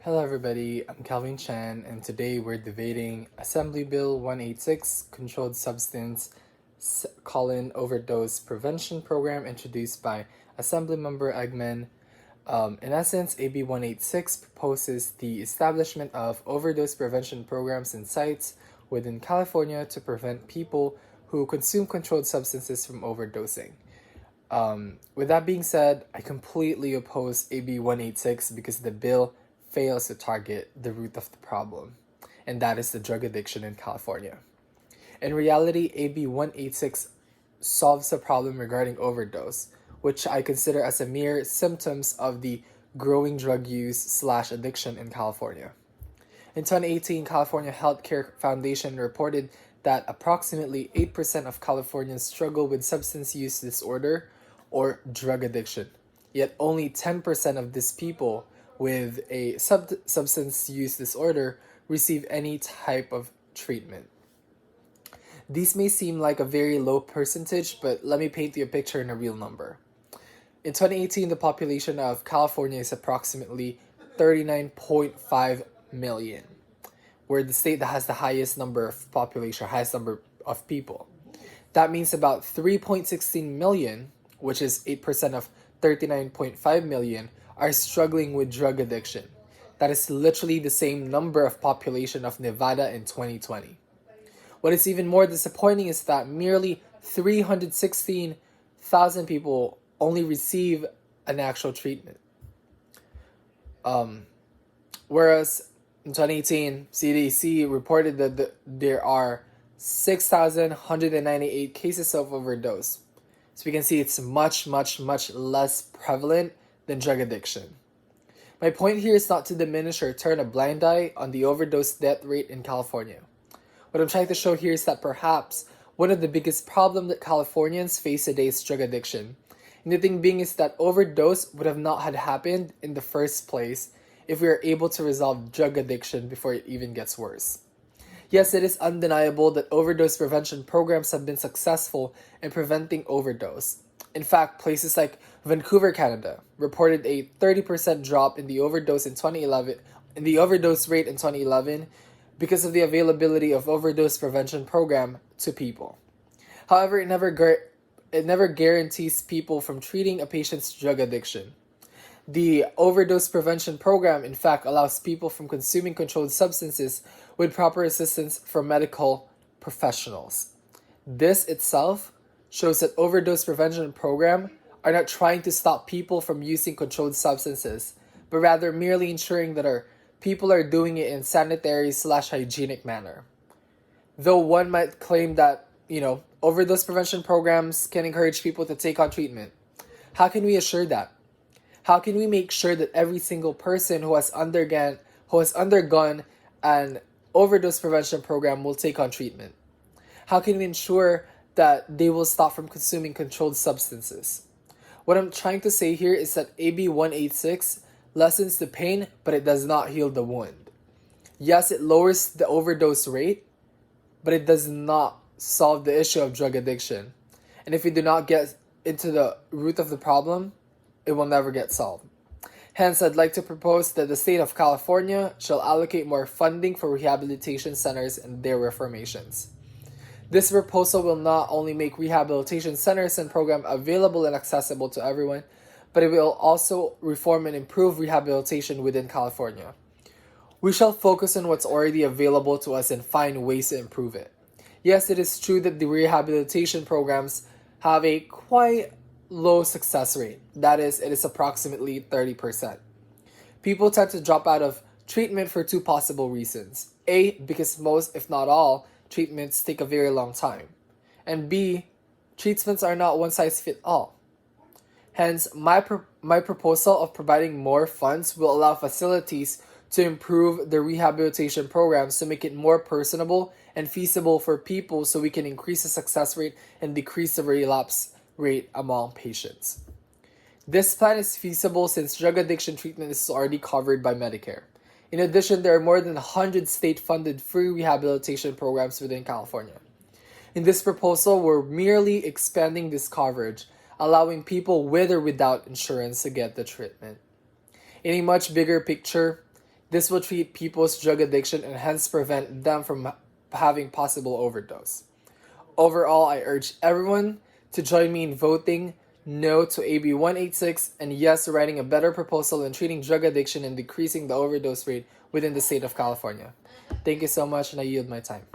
Hello everybody, I'm Calvin Chan and today we're debating Assembly Bill 186 Controlled Substance Overdose Prevention Program introduced by Assemblymember Eggman. In essence, AB 186 proposes the establishment of overdose prevention programs and sites within California to prevent people who consume controlled substances from overdosing. With that being said, I completely oppose AB 186 because the bill fails to target the root of the problem, and that is the drug addiction in California. In reality, AB 186 solves the problem regarding overdose, which I consider as a mere symptoms of the growing drug use/addiction in California. In 2018, California Healthcare Foundation reported that approximately 8% of Californians struggle with substance use disorder or drug addiction. Yet only 10% of these people with a substance use disorder receive any type of treatment. These may seem like a very low percentage, but let me paint you a picture in a real number. In 2018, the population of California is approximately 39.5 million. We're the state that has the highest number of population, highest number of people. That means about 3.16 million, which is 8% of 39.5 million, are struggling with drug addiction. That is literally the same number of population of Nevada in 2020. What is even more disappointing is that merely 316,000 people only receive an actual treatment. Whereas in 2018, CDC reported that there are 6,198 cases of overdose. So we can see it's much less prevalent than drug addiction. My point here is not to diminish or turn a blind eye on the overdose death rate in California. What I'm trying to show here is that perhaps one of the biggest problems that Californians face today is drug addiction. And the thing being is that overdose would have not had happened in the first place if we are able to resolve drug addiction before it even gets worse. Yes, it is undeniable that overdose prevention programs have been successful in preventing overdose. In fact, places like Vancouver, Canada, reported a 30% drop in the overdose rate in 2011 because of the availability of overdose prevention program to people. However, it never guarantees people from treating a patient's drug addiction. The overdose prevention program, in fact, allows people from consuming controlled substances with proper assistance from medical professionals. This itself shows that overdose prevention program are not trying to stop people from using controlled substances, but rather merely ensuring that our people are doing it in sanitary/hygienic manner. Though one might claim that, overdose prevention programs can encourage people to take on treatment. How can we assure that? How can we make sure that every single person who has undergone an overdose prevention program will take on treatment? How can we ensure that they will stop from consuming controlled substances? What I'm trying to say here is that AB 186 lessens the pain, but it does not heal the wound. Yes, it lowers the overdose rate, but it does not solve the issue of drug addiction. And if we do not get into the root of the problem, it will never get solved. Hence, I'd like to propose that the state of California shall allocate more funding for rehabilitation centers and their reformations. This proposal will not only make rehabilitation centers and programs available and accessible to everyone, but it will also reform and improve rehabilitation within California. We shall focus on what's already available to us and find ways to improve it. Yes, it is true that the rehabilitation programs have a quite low success rate. That is, it is approximately 30%. People tend to drop out of treatment for two possible reasons. A, because most, if not all, treatments take a very long time. And B, treatments are not one size fits all. Hence, my proposal of providing more funds will allow facilities to improve the rehabilitation programs to make it more personable and feasible for people so we can increase the success rate and decrease the relapse rate among patients. This plan is feasible since drug addiction treatment is already covered by Medicare. In addition, there are more than 100 state-funded free rehabilitation programs within California. In this proposal, we're merely expanding this coverage, allowing people with or without insurance to get the treatment. In a much bigger picture, This will treat people's drug addiction and hence prevent them from having possible overdose. Overall, I urge everyone to join me in voting no to AB 186 and yes to writing a better proposal in treating drug addiction and decreasing the overdose rate within the state of California. Thank you so much, and I yield my time.